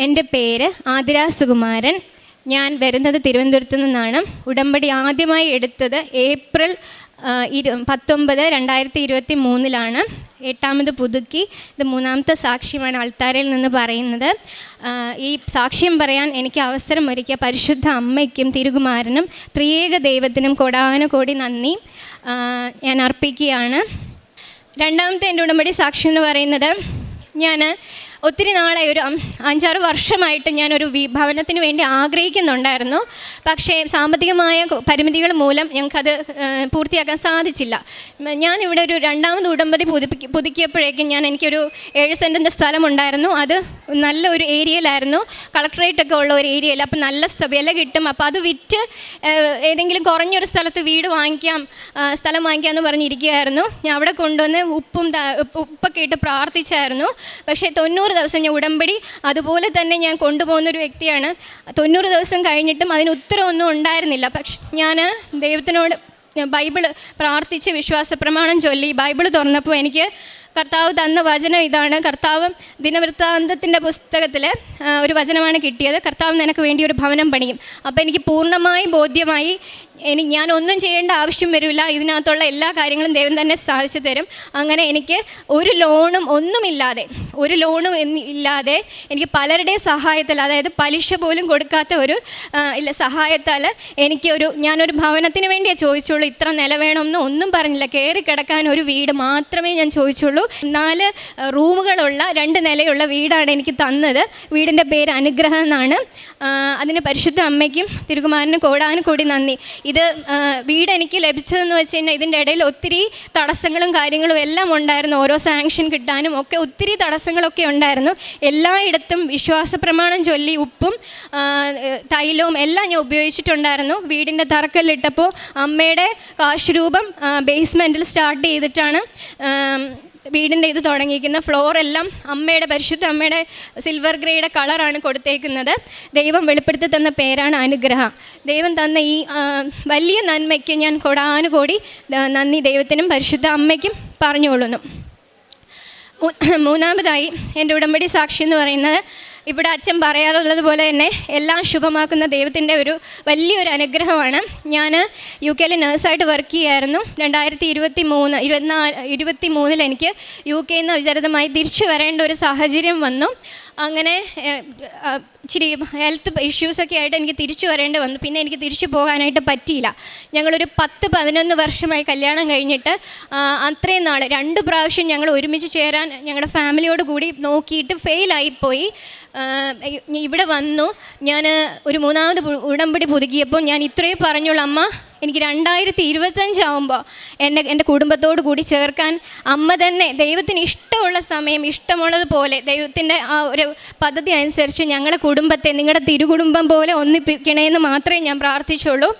എൻ്റെ പേര് ആതിര സുകുമാരൻ. ഞാൻ വരുന്നത് തിരുവനന്തപുരത്തു നിന്നാണ്. ഉടമ്പടി ആദ്യമായി എടുത്തത് ഏപ്രിൽ 19, 2023 8ാമത് പുതുക്കി. ഇത് 3ാമത്തെ സാക്ഷ്യമാണ് അൾത്താരയിൽ നിന്ന് പറയുന്നത്. ഈ സാക്ഷ്യം പറയാൻ എനിക്ക് അവസരം ഒരുക്കിയ പരിശുദ്ധ അമ്മയ്ക്കും തിരുകുമാരനും ത്രിയേക ദൈവത്തിനും കോടാനുകോടി നന്ദി ഞാൻ അർപ്പിക്കുകയാണ്. രണ്ടാമത്തെ എൻ്റെ ഉടമ്പടി സാക്ഷ്യം എന്ന് പറയുന്നത്, ഞാൻ ഒത്തിരി നാളായി, ഒരു 5-6 വർഷമായിട്ട് ഞാനൊരു ഭവനത്തിന് വേണ്ടി ആഗ്രഹിക്കുന്നുണ്ടായിരുന്നു. പക്ഷേ സാമ്പത്തികമായ പരിമിതികൾ മൂലം ഞങ്ങൾക്കത് പൂർത്തിയാക്കാൻ സാധിച്ചില്ല. ഞാനിവിടെ ഒരു 2ാമത് ഉടമ്പടി പുതുക്കിയപ്പോഴേക്കും എനിക്കൊരു 7 സെൻറ്റിൻ്റെ സ്ഥലമുണ്ടായിരുന്നു. അത് നല്ലൊരു ഏരിയയിലായിരുന്നു, കളക്ടറേറ്റൊക്കെ ഉള്ള ഒരു ഏരിയയിൽ. അപ്പം നല്ല വില കിട്ടും. അപ്പോൾ അത് വിറ്റ് ഏതെങ്കിലും കുറഞ്ഞൊരു സ്ഥലത്ത് വീട് സ്ഥലം വാങ്ങിക്കാമെന്ന് പറഞ്ഞിരിക്കുകയായിരുന്നു. ഞാൻ അവിടെ കൊണ്ടുവന്ന് ഉപ്പൊക്കെ ഇട്ട് പ്രാർത്ഥിച്ചായിരുന്നു. പക്ഷേ 90 ദിവസം ഞാൻ ഉടമ്പടി അതുപോലെ തന്നെ ഞാൻ കൊണ്ടുപോകുന്നൊരു വ്യക്തിയാണ്. 90 ദിവസം കഴിഞ്ഞിട്ടും അതിന് ഉത്തരവൊന്നും ഉണ്ടായിരുന്നില്ല. പക്ഷെ ഞാൻ ദൈവത്തിനോട് ബൈബിള് പ്രാർത്ഥിച്ച് വിശ്വാസ പ്രമാണം ചൊല്ലി ബൈബിള് തുറന്നപ്പോൾ എനിക്ക് കർത്താവ് തന്ന വചനം ഇതാണ്. കർത്താവ് ദിനവൃത്താന്തത്തിൻ്റെ പുസ്തകത്തിൽ ഒരു വചനമാണ് കിട്ടിയത്, കർത്താവ് നിനക്ക് വേണ്ടി ഒരു ഭവനം പണിയും. അപ്പോൾ എനിക്ക് പൂർണ്ണമായി ബോധ്യമായി, ഞാനൊന്നും ചെയ്യേണ്ട ആവശ്യം വരില്ല, ഇതിനകത്തുള്ള എല്ലാ കാര്യങ്ങളും ദൈവം തന്നെ സാധിച്ചു തരും. അങ്ങനെ എനിക്ക് ഒരു ലോണും ഇല്ലാതെ എനിക്ക് പലരുടെയും സഹായത്താൽ, അതായത് പലിശ പോലും കൊടുക്കാത്ത ഒരു സഹായത്താൽ ഞാനൊരു ഭവനത്തിന് വേണ്ടിയേ ചോദിച്ചുള്ളൂ. ഇത്ര നില വേണമെന്ന് ഒന്നും പറഞ്ഞില്ല. കയറി കിടക്കാൻ ഒരു വീട് മാത്രമേ ഞാൻ ചോദിച്ചുള്ളൂ. 4 റൂമുകളുള്ള 2 നിലയുള്ള വീടാണ് എനിക്ക് തന്നത്. വീടിൻ്റെ പേര് അനുഗ്രഹം എന്നാണ്. അതിന് പരിശുദ്ധ അമ്മയ്ക്കും തിരുകുമാരനും കോടാനുകോടി നന്ദി. ഇത് വീട് എനിക്ക് ലഭിച്ചതെന്ന് വെച്ച് കഴിഞ്ഞാൽ ഇതിൻ്റെ ഇടയിൽ ഒത്തിരി തടസ്സങ്ങളും കാര്യങ്ങളും എല്ലാം ഉണ്ടായിരുന്നു. ഓരോ സാങ്ഷൻ കിട്ടാനും ഒക്കെ ഒത്തിരി തടസ്സങ്ങളൊക്കെ ഉണ്ടായിരുന്നു. എല്ലായിടത്തും വിശ്വാസ പ്രമാണം ചൊല്ലി ഉപ്പും തൈലവും എല്ലാം ഞാൻ ഉപയോഗിച്ചിട്ടുണ്ടായിരുന്നു. വീടിൻ്റെ തറക്കല്ലിട്ടപ്പോൾ അമ്മയുടെ കാശുരൂപം ബേസ്മെൻറ്റിൽ സ്റ്റാർട്ട് ചെയ്തിട്ടാണ് വീടിൻ്റെ ഇത് തുടങ്ങിയിരിക്കുന്ന. ഫ്ലോറെല്ലാം പരിശുദ്ധ അമ്മയുടെ സിൽവർ ഗ്രേയുടെ കളറാണ് കൊടുത്തേക്കുന്നത്. ദൈവം വെളിപ്പെടുത്തി തന്ന പേരാണ് അനുഗ്രഹം. ദൈവം തന്ന ഈ വലിയ നന്മയ്ക്ക് ഞാൻ കോടാനുകോടി നന്ദി ദൈവത്തിനും പരിശുദ്ധ അമ്മയ്ക്കും പറഞ്ഞുകൊള്ളുന്നു. 3ാമതായി എൻ്റെ ഉടമ്പടി സാക്ഷി എന്ന് പറയുന്നത്, ഇവിടെ അച്ഛൻ പറയാറുള്ളത് പോലെ തന്നെ എല്ലാം ശുഭമാക്കുന്ന ദൈവത്തിൻ്റെ ഒരു വലിയൊരു അനുഗ്രഹമാണ്. ഞാൻ UK നേഴ്സായിട്ട് വർക്ക് ചെയ്യുമായിരുന്നു. 2023 എനിക്ക് UK വിചാരിതമായി തിരിച്ചു വരേണ്ട ഒരു സാഹചര്യം വന്നു. അങ്ങനെ ഇച്ചിരി ഹെൽത്ത് ഇഷ്യൂസൊക്കെ ആയിട്ട് എനിക്ക് തിരിച്ചു വരേണ്ടി വന്നു. പിന്നെ എനിക്ക് തിരിച്ചു പോകാനായിട്ട് പറ്റിയില്ല. ഞങ്ങളൊരു 10-11 വർഷമായി കല്യാണം കഴിഞ്ഞിട്ട്. അത്രയും നാൾ 2 പ്രാവശ്യം ഞങ്ങൾ ഒരുമിച്ച് ചേരാൻ ഞങ്ങളുടെ ഫാമിലിയോട് കൂടി നോക്കിയിട്ട് ഫെയിലായിപ്പോയി. ഇവിടെ വന്നു. ഞാൻ ഒരു 3ാമത് ഉടമ്പടി പുതുക്കിയപ്പോൾ ഞാൻ ഇത്രയും പറഞ്ഞോളൂ, അമ്മ എനിക്ക് 2025 ആകുമ്പോൾ എൻ്റെ കുടുംബത്തോടു കൂടി ചേർക്കാൻ അമ്മ തന്നെ ദൈവത്തിന് ഇഷ്ടമുള്ള സമയം ഇഷ്ടമുള്ളതുപോലെ ദൈവത്തിൻ്റെ ആ ഒരു പദ്ധതി അനുസരിച്ച് ഞങ്ങളുടെ കുടുംബത്തെ നിങ്ങളുടെ തിരുകുടുംബം പോലെ ഒന്നിപ്പിക്കണമെന്ന് മാത്രമേ ഞാൻ പ്രാർത്ഥിച്ചുള്ളൂ.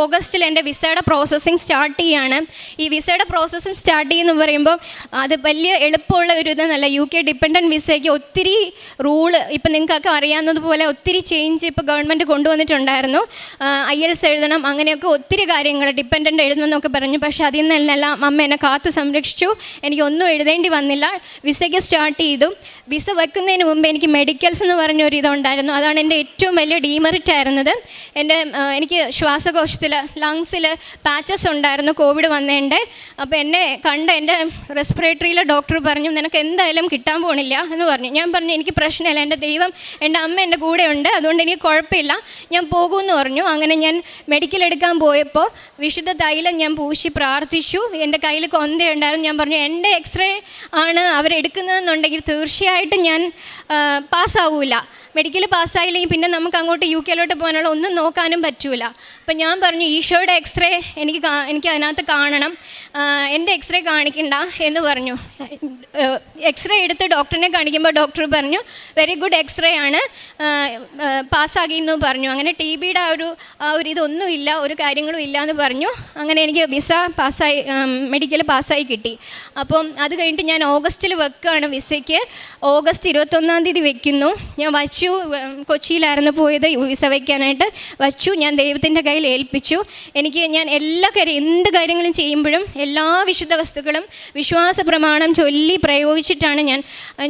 ഓഗസ്റ്റിൽ എൻ്റെ വിസയുടെ പ്രോസസ്സിങ് സ്റ്റാർട്ട് ചെയ്യാണ്. ഈ വിസയുടെ പ്രോസസ്സിങ് സ്റ്റാർട്ട് ചെയ്യുമെന്ന് പറയുമ്പോൾ അത് വലിയ എളുപ്പമുള്ള ഒരു ഇതെന്നല്ല. UK ഡിപ്പെൻഡൻറ്റ് വിസയ്ക്ക് ഒത്തിരി റൂള് ഇപ്പം നിങ്ങൾക്കൊക്കെ അറിയാവുന്നതുപോലെ ഒത്തിരി ചേഞ്ച് ഇപ്പോൾ ഗവൺമെൻറ് കൊണ്ടുവന്നിട്ടുണ്ടായിരുന്നു. IELTS എഴുതണം, അങ്ങനെയൊക്കെ ഒത്തിരി കാര്യങ്ങൾ ഡിപ്പെൻഡൻ്റ് എഴുതണമെന്നൊക്കെ പറഞ്ഞു. പക്ഷേ അതിൽ നിന്നെല്ലാം അമ്മ എന്നെ കാത്ത് സംരക്ഷിച്ചു. എനിക്കൊന്നും എഴുതേണ്ടി വന്നില്ല. വിസയ്ക്ക് സ്റ്റാർട്ട് ചെയ്തു. വിസ വെക്കുന്നതിന് മുമ്പ് എനിക്ക് മെഡിക്കൽസ് എന്ന് പറഞ്ഞൊരു ഇതുണ്ടായിരുന്നു. അതാണ് എൻ്റെ ഏറ്റവും വലിയ ഡീമെറിറ്റ് ആയിരുന്നത്. എനിക്ക് ശ്വാസകോശത്തിൽ ലങ്സിൽ പാച്ചസ് ഉണ്ടായിരുന്നു കോവിഡ് വന്നതിൻ്റെ. അപ്പോൾ എന്നെ കണ്ട എൻ്റെ റെസ്പിറേറ്ററിയിലെ ഡോക്ടർ പറഞ്ഞു, നിനക്ക് എന്തായാലും കിട്ടാൻ പോകണില്ല എന്ന് പറഞ്ഞു. ഞാൻ പറഞ്ഞു, എനിക്ക് പ്രശ്നമില്ല, എൻ്റെ ദൈവം എൻ്റെ അമ്മ എൻ്റെ കൂടെ ഉണ്ട്, അതുകൊണ്ട് എനിക്ക് കുഴപ്പമില്ല, ഞാൻ പോകുമെന്ന് പറഞ്ഞു. അങ്ങനെ ഞാൻ മെഡിക്കൽ എടുക്കാൻ പോയപ്പോൾ വിശുദ്ധ തൈലം ഞാൻ പൂശി പ്രാർത്ഥിച്ചു. എൻ്റെ കയ്യിൽ കൊന്തയുണ്ടായിരുന്നു. ഞാൻ പറഞ്ഞു, എൻ്റെ എക്സ്റേ ആണ് അവരെടുക്കുന്നതെന്നുണ്ടെങ്കിൽ തീർച്ചയായിട്ടും ഞാൻ പാസ്സാവില്ല. മെഡിക്കൽ പാസ്സായില്ലെങ്കിൽ പിന്നെ നമുക്ക് അങ്ങോട്ട് UK പോകാനുള്ള ഒന്നും നോക്കാനും പറ്റൂല. അപ്പം ഞാൻ പറഞ്ഞു, ഈശോയുടെ എക്സ്റേ എനിക്ക് അതിനകത്ത് കാണണം, എൻ്റെ എക്സ്റേ കാണിക്കണ്ട എന്ന് പറഞ്ഞു. എക്സ്റേ എടുത്ത് ഡോക്ടറിനെ കാണിക്കുമ്പോൾ ഡോക്ടർ പറഞ്ഞു, വെരി ഗുഡ് എക്സ്റേ ആണ്, പാസ്സാക്കി എന്ന് പറഞ്ഞു. അങ്ങനെ TBയുടെ ആ ഒരു ഇതൊന്നുമില്ല, ഒരു കാര്യങ്ങളും ഇല്ല എന്ന് പറഞ്ഞു. അങ്ങനെ എനിക്ക് വിസ പാസ്സായി, മെഡിക്കൽ പാസ്സായി കിട്ടി. അപ്പം അത് കഴിഞ്ഞിട്ട് ഞാൻ ഓഗസ്റ്റിൽ വെക്കുകയാണ് വിസയ്ക്ക്. ഓഗസ്റ്റ് 21 വെക്കുന്നു. ഞാൻ വച്ചു. വച്ചു. കൊച്ചിയിലായിരുന്നു പോയത് വിസ വയ്ക്കാനായിട്ട്. വച്ചു, ഞാൻ ദൈവത്തിൻ്റെ കയ്യിൽ ഏൽപ്പിച്ചു. ഞാൻ എല്ലാ എന്ത് കാര്യങ്ങളും ചെയ്യുമ്പോഴും എല്ലാ വിശുദ്ധ വസ്തുക്കളും വിശ്വാസ പ്രമാണം ചൊല്ലി പ്രയോഗിച്ചിട്ടാണ്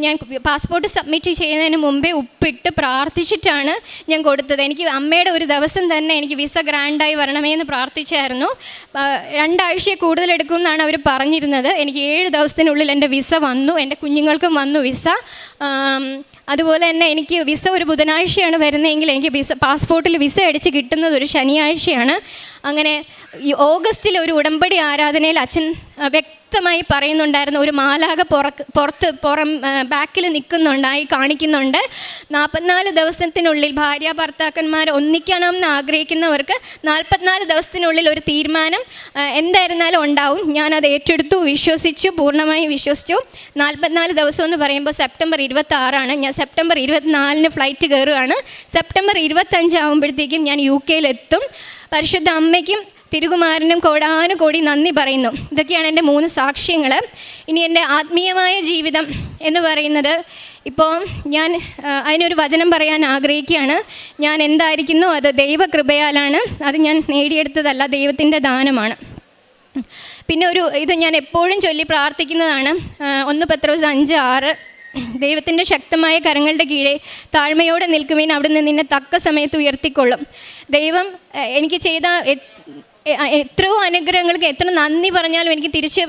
ഞാൻ പാസ്പോർട്ട് സബ്മിറ്റ് ചെയ്യുന്നതിന് മുമ്പേ ഉപ്പിട്ട് പ്രാർത്ഥിച്ചിട്ടാണ് ഞാൻ കൊടുത്തത്. എനിക്ക് അമ്മയുടെ ഒരു ദിവസം തന്നെ എനിക്ക് വിസ ഗ്രാൻഡായി വരണമേ എന്ന് പ്രാർത്ഥിച്ചായിരുന്നു. 2 ആഴ്ച കൂടുതൽ എടുക്കുമെന്നാണ് അവർ പറഞ്ഞിരുന്നത്. എനിക്ക് 7 ദിവസത്തിനുള്ളിൽ എൻ്റെ വിസ വന്നു. എൻ്റെ കുഞ്ഞുങ്ങൾക്കും വന്നു വിസ. അതുപോലെ തന്നെ എനിക്ക് വിസ ഒരു ബുധനാഴ്ചയാണ് വരുന്നതെങ്കിൽ എനിക്ക് പാസ്പോർട്ടിൽ വിസ അടിച്ച് കിട്ടുന്നത് ഒരു ശനിയാഴ്ചയാണ്. അങ്ങനെ ഈ ഓഗസ്റ്റിൽ ഒരു ഉടമ്പടി ആരാധനയിൽ അച്ഛൻ വ്യക്തമായി പറയുന്നുണ്ടായിരുന്നു, ഒരു മാലാഖ ബാക്കിൽ നിൽക്കുന്നുണ്ടായി കാണിക്കുന്നുണ്ട്. 44 ദിവസത്തിനുള്ളിൽ ഭാര്യ ഭർത്താക്കന്മാർ ഒന്നിക്കണമെന്ന് ആഗ്രഹിക്കുന്നവർക്ക് 44 ദിവസത്തിനുള്ളിൽ ഒരു തീരുമാനം എന്തായിരുന്നാലും ഉണ്ടാവും. ഞാനത് ഏറ്റെടുത്തു, വിശ്വസിച്ചു, പൂർണ്ണമായും വിശ്വസിച്ചു. 44 ദിവസം എന്ന് പറയുമ്പോൾ സെപ്റ്റംബർ 26 ഞാൻ സെപ്റ്റംബർ 24 ഫ്ലൈറ്റ് കയറുകയാണ്. സെപ്റ്റംബർ 25 ആകുമ്പോഴത്തേക്കും ഞാൻ UK പരിശുദ്ധ അമ്മയ്ക്കും തിരുകുമാരനും കോടാനുകോടി നന്ദി പറയുന്നു. ഇതൊക്കെയാണ് എൻ്റെ 3 സാക്ഷ്യങ്ങൾ. ഇനി എൻ്റെ ആത്മീയമായ ജീവിതം എന്ന് പറയുന്നത്, ഇപ്പോൾ ഞാൻ അതിനൊരു വചനം പറയാൻ ആഗ്രഹിക്കുകയാണ്. ഞാൻ എന്തായിരിക്കുന്നു അത് ദൈവകൃപയാലാണ്. അത് ഞാൻ നേടിയെടുത്തതല്ല, ദൈവത്തിൻ്റെ ദാനമാണ്. പിന്നെ ഇത് ഞാൻ എപ്പോഴും ചൊല്ലി പ്രാർത്ഥിക്കുന്നതാണ്. 1 പത്രോസ് 5:6, ദൈവത്തിൻ്റെ ശക്തമായ കരങ്ങളുടെ കീഴെ താഴ്മയോടെ നിൽക്കുമേൻ, അവിടുന്ന് നിന്നെ തക്ക സമയത്ത് ഉയർത്തിക്കൊള്ളും. ദൈവം എനിക്ക് ചെയ്ത എത്രയോ അനുഗ്രഹങ്ങൾക്ക് എത്ര നന്ദി പറഞ്ഞാലും എനിക്ക് തിരിച്ച്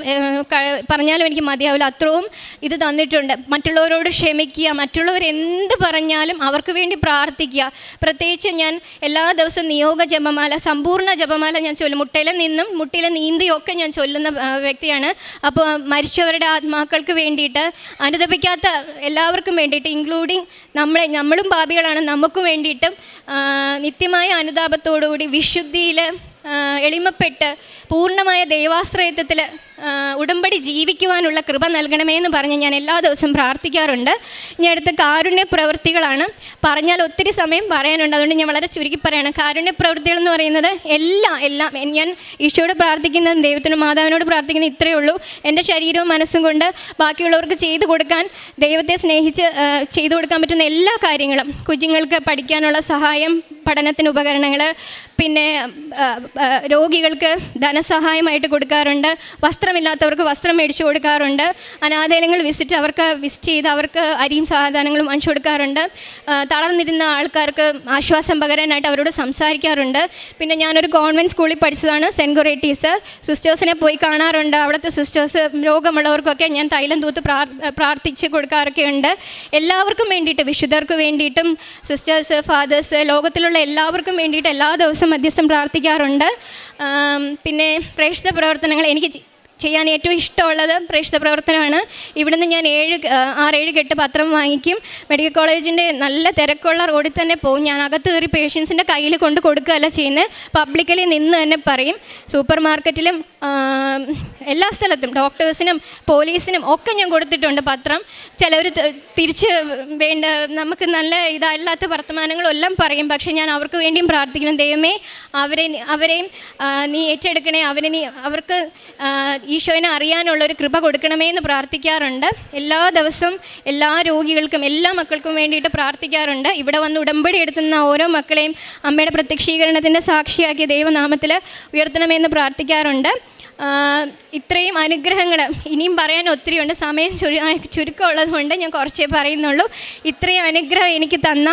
പറഞ്ഞാലും എനിക്ക് മതിയാവില്ല. അത്രയും ഇത് തന്നിട്ടുണ്ട്. മറ്റുള്ളവരോട് ക്ഷമിക്കുക, മറ്റുള്ളവർ എന്ത് പറഞ്ഞാലും അവർക്ക് വേണ്ടി പ്രാർത്ഥിക്കുക. പ്രത്യേകിച്ച് ഞാൻ എല്ലാ ദിവസവും നിയോഗ ജപമാല, സമ്പൂർണ്ണ ജപമാല ഞാൻ ചൊല്ലും. മുട്ടിലെ നീന്തിയൊക്കെ ഞാൻ ചൊല്ലുന്ന വ്യക്തിയാണ്. അപ്പോൾ മരിച്ചവരുടെ ആത്മാക്കൾക്ക് വേണ്ടിയിട്ട്, അനുതപിക്കാത്ത എല്ലാവർക്കും വേണ്ടിയിട്ട്, ഇൻക്ലൂഡിങ് നമ്മളും പാപികളാണ്, നമുക്കും വേണ്ടിയിട്ടും നിത്യമായ അനുതാപത്തോടുകൂടി വിശുദ്ധിയിൽ എളിമപ്പെട്ട് പൂർണ്ണമായ ദൈവാശ്രയത്വത്തിൽ ഉടമ്പടി ജീവിക്കുവാനുള്ള കൃപ നൽകണമേ എന്ന് പറഞ്ഞ് ഞാൻ എല്ലാ ദിവസവും പ്രാർത്ഥിക്കാറുണ്ട്. ഇനി അടുത്ത കാരുണ്യ പ്രവൃത്തികളാണ്. പറഞ്ഞാൽ ഒത്തിരി സമയം പറയാനുണ്ട്, അതുകൊണ്ട് ഞാൻ വളരെ ചുരുക്കി പറയണം. കാരുണ്യ പ്രവൃത്തികൾ എന്ന് പറയുന്നത് എല്ലാം ഞാൻ ഈശോയോട് പ്രാർത്ഥിക്കുന്നതും ദൈവത്തിനും മാതാവിനോട് പ്രാർത്ഥിക്കുന്നത് ഇത്രയേ ഉള്ളൂ. എൻ്റെ ശരീരവും മനസ്സും കൊണ്ട് ബാക്കിയുള്ളവർക്ക് ചെയ്തു കൊടുക്കാൻ, ദൈവത്തെ സ്നേഹിച്ച് ചെയ്തു കൊടുക്കാൻ പറ്റുന്ന എല്ലാ കാര്യങ്ങളും, കുഞ്ഞുങ്ങൾക്ക് പഠിക്കാനുള്ള സഹായം, പഠനത്തിന് ഉപകരണങ്ങൾ, പിന്നെ രോഗികൾക്ക് ധനസഹായമായിട്ട് കൊടുക്കാറുണ്ട്. വസ്ത്രമില്ലാത്തവർക്ക് വസ്ത്രം മേടിച്ചു കൊടുക്കാറുണ്ട്. അനാഥാലയങ്ങൾ വിസിറ്റ് ചെയ്ത് അവർക്ക് അരിയും സാധനങ്ങളും വാങ്ങിച്ചു കൊടുക്കാറുണ്ട്. തളർന്നിരുന്ന ആൾക്കാർക്ക് ആശ്വാസം പകരാനായിട്ട് അവരോട് സംസാരിക്കാറുണ്ട്. പിന്നെ ഞാനൊരു കോൺവെൻറ്റ് സ്കൂളിൽ പഠിച്ചതാണ്, സെൻറ്റ് ഗൊറേറ്റീസ്. സിസ്റ്റേഴ്സിനെ പോയി കാണാറുണ്ട്. അവിടുത്തെ സിസ്റ്റേഴ്സ് രോഗമുള്ളവർക്കൊക്കെ ഞാൻ തൈലം തൂത്ത് പ്രാർത്ഥിച്ച് കൊടുക്കാറൊക്കെ ഉണ്ട്. എല്ലാവർക്കും വേണ്ടിയിട്ട്, വിശുദ്ധർക്ക് വേണ്ടിയിട്ടും, സിസ്റ്റേഴ്സ്, ഫാദേഴ്സ്, ലോകത്തിലുള്ള എല്ലാവർക്കും വേണ്ടിയിട്ട് എല്ലാ ദിവസവും മധ്യസ്ഥം പ്രാർത്ഥിക്കാറുണ്ട്. പിന്നെ പ്രേക്ഷിത പ്രവർത്തനങ്ങൾ, എനിക്ക് ചെയ്യാൻ ഏറ്റവും ഇഷ്ടമുള്ളത് പ്രേക്ഷിത പ്രവർത്തനമാണ്. ഇവിടുന്ന് ഞാൻ 6-7 കെട്ട് പത്രം വാങ്ങിക്കും. മെഡിക്കൽ കോളേജിൻ്റെ നല്ല തിരക്കുള്ള റോഡിൽ തന്നെ പോകും. ഞാൻ അകത്ത് കയറി പേഷ്യൻസിൻ്റെ കയ്യിൽ കൊണ്ട് കൊടുക്കുകയല്ല ചെയ്യുന്നത്, പബ്ലിക്കലി നിന്ന് തന്നെ പറയും. സൂപ്പർ മാർക്കറ്റിലും എല്ലാ സ്ഥലത്തും ഡോക്ടേഴ്സിനും പോലീസിനും ഒക്കെ ഞാൻ കൊടുത്തിട്ടുണ്ട് പത്രം. ചിലവർ തിരിച്ച് നമുക്ക് നല്ല ഇതല്ലാത്ത വർത്തമാനങ്ങളെല്ലാം പറയും. പക്ഷേ ഞാൻ അവർക്ക് വേണ്ടിയും പ്രാർത്ഥിക്കണം. ദൈവമേ, അവരെയും നീ ഏറ്റെടുക്കണേ, അവർക്ക് ഈശോനെ അറിയാനുള്ളൊരു കൃപ കൊടുക്കണമേ എന്ന് പ്രാർത്ഥിക്കാറുണ്ട്. എല്ലാ ദിവസവും എല്ലാ രോഗികൾക്കും, എല്ലാ മക്കൾക്കും വേണ്ടിയിട്ട് പ്രാർത്ഥിക്കാറുണ്ട്. ഇവിടെ വന്ന് ഉടമ്പടി എടുത്തുന്ന ഓരോ മക്കളെയും അമ്മയുടെ പ്രത്യക്ഷീകരണത്തിൻ്റെ സാക്ഷിയാക്കി ദൈവനാമത്തിൽ ഉയർത്തണമെന്ന് പ്രാർത്ഥിക്കാറുണ്ട്. ഇത്രയും അനുഗ്രഹങ്ങൾ ഇനിയും പറയാൻ ഒത്തിരിയുണ്ട്. സമയം ചുരുക്കമുള്ളത് കൊണ്ട് ഞാൻ കുറച്ചേ പറയുന്നുള്ളൂ. ഇത്രയും അനുഗ്രഹം എനിക്ക് തന്ന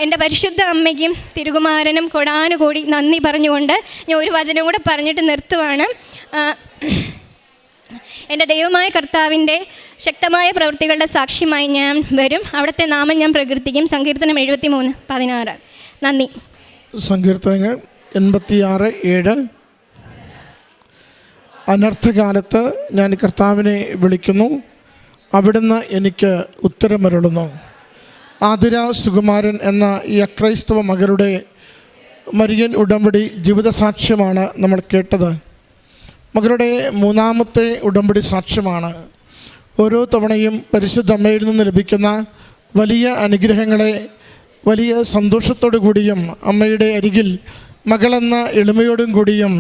എൻ്റെ പരിശുദ്ധ അമ്മയ്ക്കും തിരുകുമാരനും കൊടാനുകൂടി നന്ദി പറഞ്ഞുകൊണ്ട് ഞാൻ ഒരു വചനം കൂടെ പറഞ്ഞിട്ട് നിർത്തുവാണ്. എൻ്റെ ദൈവമായ കർത്താവിൻ്റെ ശക്തമായ പ്രവൃത്തികളുടെ സാക്ഷ്യമായി ഞാൻ വരും. അവിടുത്തെ നാമം ഞാൻ പ്രകീർത്തിക്കും. സങ്കീർത്തനം 73:16. നന്ദി. സങ്കീർത്തനങ്ങൾ 86:7. അനർത്ഥകാലത്ത് ഞാൻ കർത്താവിനെ വിളിക്കുന്നു, അവിടുന്ന് എനിക്ക് ഉത്തരമരുളുന്നു. ആതിര സുകുമാരൻ എന്ന ഈ അക്രൈസ്തവ മകളുടെ മരിയൻ ഉടമ്പടി ജീവിതസാക്ഷ്യമാണ് നമ്മൾ കേട്ടത്. മകളുടെ 3ാമത്തെ ഉടമ്പടി സാക്ഷ്യമാണ്. ഓരോ തവണയും പരിശുദ്ധ അമ്മയിൽ നിന്ന് ലഭിക്കുന്ന വലിയ അനുഗ്രഹങ്ങളെ വലിയ സന്തോഷത്തോടു കൂടിയും അമ്മയുടെ അരികിൽ മകളെന്ന എളിമയോടും കൂടിയും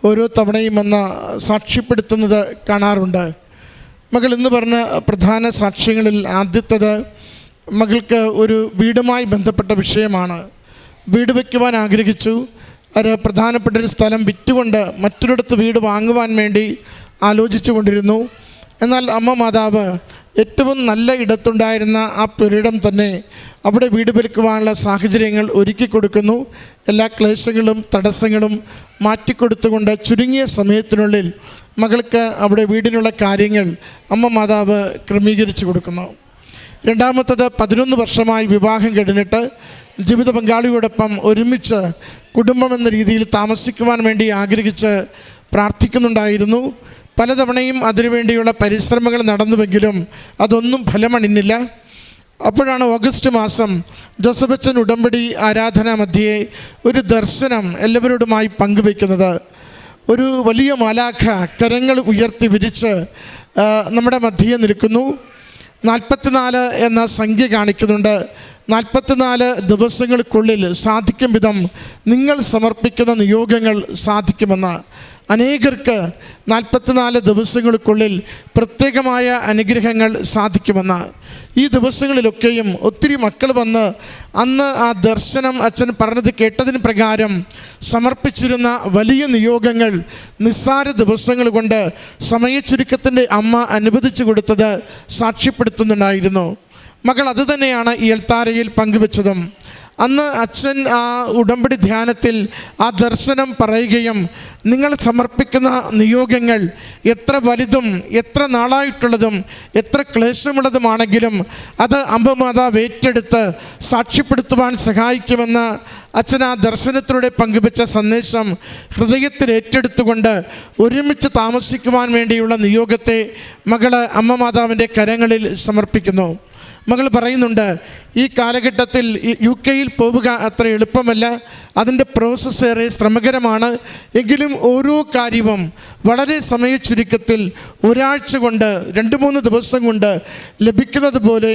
ഓരോ തവണയും സാക്ഷ്യപ്പെടുത്തുന്നത് കാണാറുണ്ട്. മകൾ എന്ന് പറഞ്ഞ പ്രധാന സാക്ഷ്യങ്ങളിൽ ആദ്യത്തേത് മകൾക്ക് ഒരു വീടുമായി ബന്ധപ്പെട്ട വിഷയമാണ്. വീട് വയ്ക്കുവാൻ ആഗ്രഹിച്ചു. ഒരു പ്രധാനപ്പെട്ടൊരു സ്ഥലം വിറ്റുകൊണ്ട് മറ്റൊരിടത്ത് വീട് വാങ്ങുവാൻ വേണ്ടി ആലോചിച്ചു കൊണ്ടിരുന്നു. എന്നാൽ അമ്മ മാതാവ് ഏറ്റവും നല്ല ഇടത്തുണ്ടായിരുന്ന ആ പുരയിടം തന്നെ അവിടെ വീട് വെക്കുവാനുള്ള സാഹചര്യങ്ങൾ ഒരുക്കി കൊടുക്കുന്നു. എല്ലാ ക്ലേശങ്ങളും തടസ്സങ്ങളും മാറ്റിക്കൊടുത്തുകൊണ്ട് ചുരുങ്ങിയ സമയത്തിനുള്ളിൽ മകൾക്ക് അവിടെ വീടിനുള്ള കാര്യങ്ങൾ അമ്മ മാതാവ് ക്രമീകരിച്ചു കൊടുക്കുന്നു. രണ്ടാമത്തത് 11 വർഷമായി വിവാഹം കഴിഞ്ഞിട്ട് ജീവിത പങ്കാളിയോടൊപ്പം ഒരുമിച്ച് കുടുംബം എന്ന രീതിയിൽ താമസിക്കുവാൻ വേണ്ടി ആഗ്രഹിച്ച് പ്രാർത്ഥിക്കുന്നുണ്ടായിരുന്നു. പലതവണയും അതിനുവേണ്ടിയുള്ള പരിശ്രമങ്ങൾ നടന്നുവെങ്കിലും അതൊന്നും ഫലമണിഞ്ഞില്ല. അപ്പോഴാണ് ഓഗസ്റ്റ് മാസം ജോസഫച്ചൻ ഉടമ്പടി ആരാധനാ മധ്യേ ഒരു ദർശനം എല്ലാവരോടുമായി പങ്കുവയ്ക്കുന്നത്. ഒരു വലിയ മാലാഖ കരങ്ങൾ ഉയർത്തി വിരിച്ച് നമ്മുടെ മധ്യേ നിൽക്കുന്നു. 44 എന്ന സംഖ്യ കാണിക്കുന്നുണ്ട്. 44 ദിവസങ്ങൾക്കുള്ളിൽ സാധിക്കും വിധം നിങ്ങൾ സമർപ്പിക്കുന്ന നിയോഗങ്ങൾ സാധിക്കുമെന്ന്. അനേകർക്ക് 44 ദിവസങ്ങൾക്കുള്ളിൽ പ്രത്യേകമായ അനുഗ്രഹങ്ങൾ സാധിക്കുമെന്ന്. ഈ ദിവസങ്ങളിലൊക്കെയും ഒത്തിരി മക്കൾ വന്ന് അന്ന് ആ ദർശനം അച്ഛൻ പറഞ്ഞത് കേട്ടതിന് പ്രകാരം സമർപ്പിച്ചിരുന്ന വലിയ നിയോഗങ്ങൾ നിസ്സാര ദിവസങ്ങൾ കൊണ്ട് സമയച്ചുരുക്കത്തിൻ്റെ അമ്മ അനുവദിച്ചു കൊടുത്തത് സാക്ഷ്യപ്പെടുത്തുന്നുണ്ടായിരുന്നു. മകൾ അതുതന്നെയാണ് ഈ എൽത്താരയിൽ പങ്കുവെച്ചതും. അന്ന് അച്ഛൻ ആ ഉടമ്പടി ധ്യാനത്തിൽ ആ ദർശനം പറയുകയും നിങ്ങൾ സമർപ്പിക്കുന്ന നിയോഗങ്ങൾ എത്ര വലുതും എത്ര നാളായിട്ടുള്ളതും എത്ര ക്ലേശമുള്ളതുമാണെങ്കിലും അത് അമ്മ മാതാവ് ഏറ്റെടുത്ത് സാക്ഷ്യപ്പെടുത്തുവാൻ സഹായിക്കുമെന്ന് അച്ഛൻ ആ ദർശനത്തിലൂടെ പങ്കുവെച്ച സന്ദേശം ഹൃദയത്തിൽ ഏറ്റെടുത്തുകൊണ്ട് ഒരുമിച്ച് താമസിക്കുവാൻ വേണ്ടിയുള്ള നിയോഗത്തെ മകള് അമ്മ മാതാവിൻ്റെ കരങ്ങളിൽ സമർപ്പിക്കുന്നു. മകൾ പറയുന്നുണ്ട്, ഈ കാലഘട്ടത്തിൽ UK പോവുക അത്ര എളുപ്പമല്ല. അതിൻ്റെ പ്രോസസ്സ് ഏറെ ശ്രമകരമാണ്. എങ്കിലും ഓരോ കാര്യവും വളരെ സമയച്ചുരുക്കത്തിൽ ഒരാഴ്ച കൊണ്ട് 2-3 ദിവസം കൊണ്ട് ലഭിക്കുന്നത് പോലെ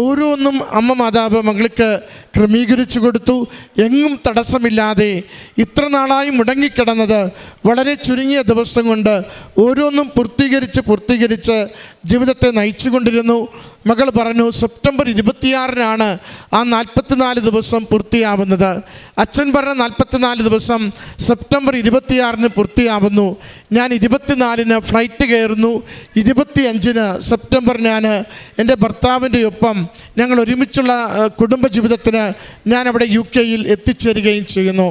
ഓരോന്നും അമ്മ മാതാവ് മകൾക്ക് ക്രമീകരിച്ചു കൊടുത്തു. എങ്ങും തടസ്സമില്ലാതെ ഇത്ര നാളായി മുടങ്ങിക്കിടന്നത് വളരെ ചുരുങ്ങിയ ദിവസം കൊണ്ട് ഓരോന്നും പൂർത്തീകരിച്ച് ജീവിതത്തെ നയിച്ചുകൊണ്ടിരുന്നു. മകൾ പറഞ്ഞു, സെപ്റ്റംബർ 26-നാണ് ആ 44 ദിവസം പൂർത്തിയാവുന്നത്. അച്ഛൻ പറഞ്ഞ 44 ദിവസം സെപ്റ്റംബർ 26-ന് പൂർത്തിയാവുന്നു. ഞാൻ 24-ന് ഫ്ലൈറ്റ് കയറുന്നു. 25-ന് സെപ്റ്റംബർ ഞാൻ എൻ്റെ ഭർത്താവിൻ്റെ ഒപ്പം ഞങ്ങൾ ഒരുമിച്ചുള്ള കുടുംബജീവിതത്തിന് ഞാൻ അവിടെ UK എത്തിച്ചേരുകയും ചെയ്യുന്നു.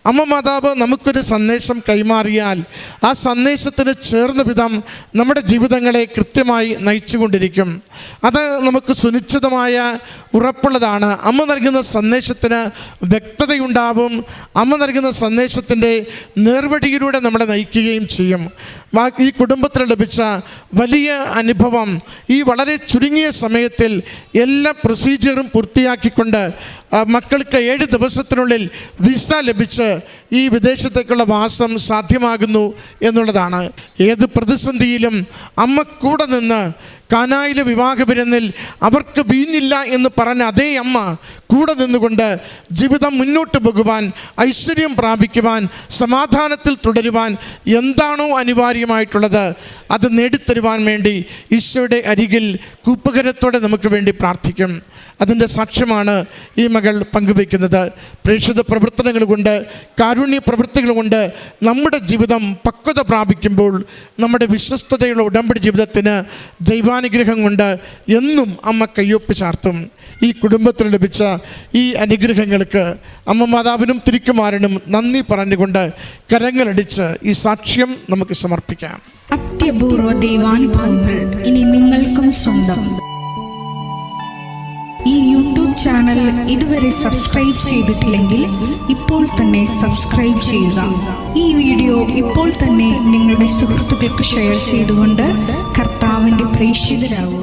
അമ്മ മാതാവ് നമുക്കൊരു സന്ദേശം കൈമാറിയാൽ ആ സന്ദേശത്തിന് ചേർന്ന വിധം നമ്മുടെ ജീവിതങ്ങളെ കൃത്യമായി നയിച്ചുകൊണ്ടിരിക്കും. അത് നമുക്ക് സുനിശ്ചിതമായ ഉറപ്പുള്ളതാണ്. അമ്മ നൽകുന്ന സന്ദേശത്തിന് വ്യക്തതയുണ്ടാവും. അമ്മ നൽകുന്ന സന്ദേശത്തിൻ്റെ നേർവഴിയിലൂടെ നമ്മളെ നയിക്കുകയും ചെയ്യും. ഈ കുടുംബത്തിന് ലഭിച്ച വലിയ അനുഭവം ഈ വളരെ ചുരുങ്ങിയ സമയത്തിൽ എല്ലാ പ്രൊസീജിയറും പൂർത്തിയാക്കിക്കൊണ്ട് മക്കൾക്ക് 7 ദിവസത്തിനുള്ളിൽ വിസ ലഭിച്ച് ഈ വിദേശത്തേക്കുള്ള വാസം സാധ്യമാകുന്നു എന്നുള്ളതാണ്. ഏത് പ്രതിസന്ധിയിലും അമ്മ കൂടെ നിന്ന് കാനായിലെ വിവാഹ വിരുന്നിൽ അവർക്ക് വീഞ്ഞില്ല എന്ന് പറഞ്ഞ അതേ അമ്മ കൂടെ നിന്നുകൊണ്ട് ജീവിതം മുന്നോട്ട് പോകുവാൻ, ഐശ്വര്യം പ്രാപിക്കുവാൻ, സമാധാനത്തിൽ തുടരുവാൻ എന്താണോ അനിവാര്യമായിട്ടുള്ളത് അത് നേടിത്തരുവാൻ വേണ്ടി ഈശോയുടെ അരികിൽ കൂപ്പുകരത്തോടെ നമുക്ക് വേണ്ടി പ്രാർത്ഥിക്കും. അതിൻ്റെ സാക്ഷ്യമാണ് ഈ മകൾ പങ്കുവയ്ക്കുന്നത്. പ്രേക്ഷിത പ്രവർത്തനങ്ങൾ കൊണ്ട്, കാരുണ്യ പ്രവൃത്തികൾ കൊണ്ട് നമ്മുടെ ജീവിതം പക്വത പ്രാപിക്കുമ്പോൾ നമ്മുടെ വിശ്വസ്തതയുള്ള ഉടമ്പടി ജീവിതത്തിന് ദൈവാനുഗ്രഹം കൊണ്ട് എന്നും അമ്മ കയ്യൊപ്പ് ചാർത്തും. ഈ കുടുംബത്തിന് ലഭിച്ച ഈ അനുഗ്രഹങ്ങൾക്ക് അമ്മ മാതാവിനും തിരുക്കുമാരനും നന്ദി പറഞ്ഞുകൊണ്ട് കരങ്ങളടിച്ച് ഈ സാക്ഷ്യം നമുക്ക് സമർപ്പിക്കാം. അത്യപൂർവ ദൈവാനുഭവങ്ങൾ ഇനി നിങ്ങൾക്കും സ്വന്തം. ഈ യൂട്യൂബ് ചാനൽ ഇതുവരെ സബ്സ്ക്രൈബ് ചെയ്തിട്ടില്ലെങ്കിൽ ഇപ്പോൾ തന്നെ സബ്സ്ക്രൈബ് ചെയ്യുക. ഈ വീഡിയോ ഇപ്പോൾ തന്നെ നിങ്ങളുടെ സുഹൃത്തുക്കൾക്ക് ഷെയർ ചെയ്തുകൊണ്ട് കർത്താവിൻ്റെ പ്രേക്ഷിതരാകുക.